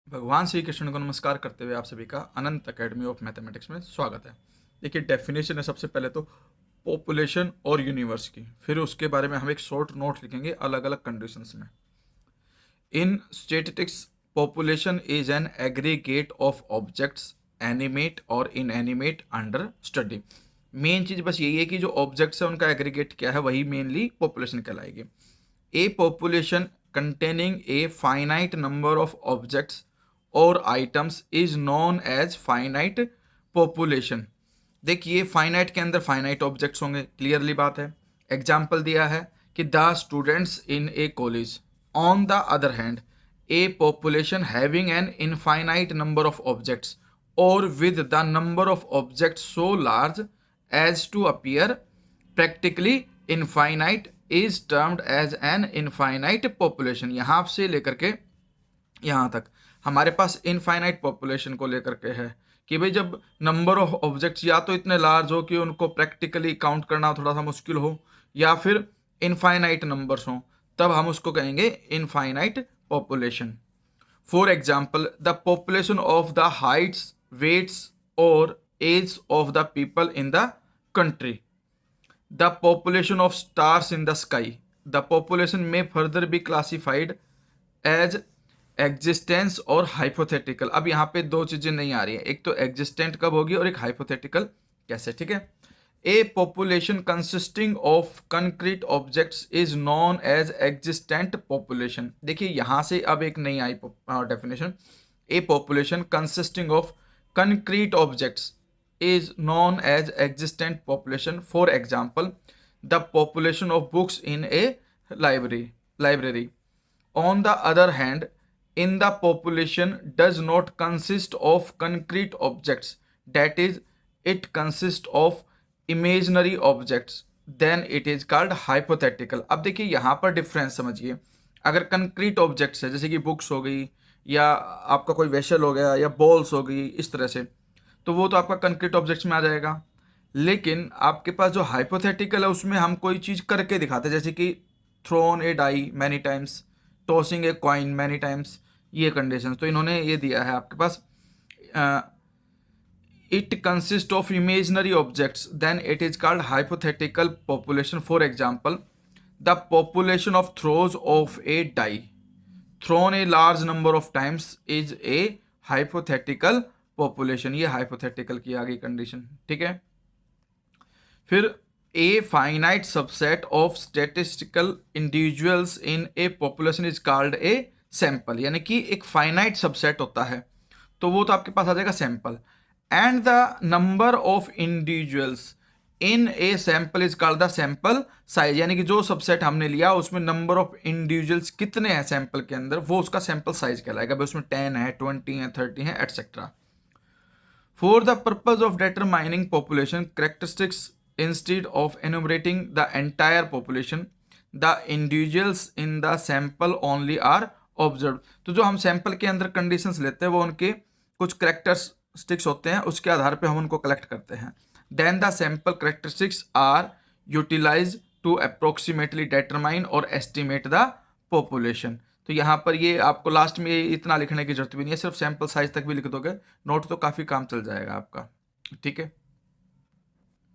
भगवान श्री कृष्ण को नमस्कार करते हुए आप सभी का अनंत एकेडमी ऑफ मैथमेटिक्स में स्वागत है। देखिए, डेफिनेशन है सबसे पहले तो पॉपुलेशन और यूनिवर्स की, फिर उसके बारे में हम एक शॉर्ट नोट लिखेंगे अलग अलग कंडीशंस में। इन statistics, population is an aggregate of objects animate और इनएनिमेट अंडर स्टडी। मेन चीज बस यही है कि जो ऑब्जेक्ट्स है उनका एग्रीगेट क्या है, वही मेनली पॉपुलेशन कहलाएगी। A population containing a finite number of objects or items is known as finite population। देखिए, फाइनाइट के अंदर फाइनाइट ऑब्जेक्ट्स होंगे, क्लियरली बात है। एग्जाम्पल दिया है कि the students in a college. On the other hand, a population having an infinite number of objects or with the number of objects so large as to appear practically infinite is termed as an infinite population. यहाँ से लेकर के यहाँ तक हमारे पास infinite population को लेकर के है कि भाई जब नंबर ऑफ ऑब्जेक्ट्स या तो इतने लार्ज हो कि उनको प्रैक्टिकली काउंट करना थोड़ा सा मुश्किल हो, या फिर इनफाइनाइट नंबर्स हो, तब हम उसको कहेंगे infinite population. For example, the population of the heights, weights और age of the people in the country. The population of stars in the sky. The population may further be classified as existence और hypothetical। अब यहाँ पे दो चीजें नहीं आ रही है, एक तो existent कब होगी और एक hypothetical कैसे, ठीक है। A population consisting of concrete objects is known as existent population। देखिए यहाँ से अब एक नई आई definition. A population consisting of concrete objects is known as existent population. For example, the population of books in a library. On the other hand, in the population does not consist of concrete objects, that is, it consists of imaginary objects, then it is called hypothetical। अब देखिए यहाँ पर difference समझिए। अगर concrete objects है, जैसे कि books हो गई, या आपका कोई वेसल हो गया, या बॉल्स हो गई, इस तरह से, तो वो तो आपका कंक्रीट ऑब्जेक्ट्स में आ जाएगा। लेकिन आपके पास जो हाइपोथेटिकल है उसमें हम कोई चीज़ करके दिखाते हैं, जैसे कि thrown a die many times, tossing a coin many times, ये कंडीशन। तो इन्होंने ये दिया है आपके पास, it consist of imaginary objects, then it is called hypothetical population. For example, the population of throws of a die thrown a large number of times is a hypothetical population. ये hypothetical की आ गई condition, ठीक है। फिर a finite subset of statistical individuals in A population is called a sample. यानी कि एक फाइनाइट सबसेट होता है, तो वो तो आपके पास आ जाएगा sample. And the number of individuals in a sample is called the sample size. यानी कि जो सबसेट हमने लिया उसमें नंबर ऑफ इंडिविजुअल्स कितने हैं सैंपल के अंदर, वो उसका सैंपल साइज कहलाएगा। भाई उसमें 10 है, 20 है, 30 है, etcetera. For the purpose of determining population characteristics, instead of enumerating the entire population, the individuals in the sample only are observed। तो जो हम सैंपल के अंदर कंडीशंस लेते हैं वो उनके कुछ करेक्टरिस्टिक्स होते हैं, उसके आधार पे हम उनको कलेक्ट करते हैं। Then the sample characteristics are utilized to approximately determine or estimate the population। तो यहाँ पर ये आपको लास्ट में इतना लिखने की जरूरत भी नहीं है, सिर्फ सैंपल साइज तक भी लिख दोगे, नोट तो काफ़ी काम चल जाएगा आपका, ठीक है।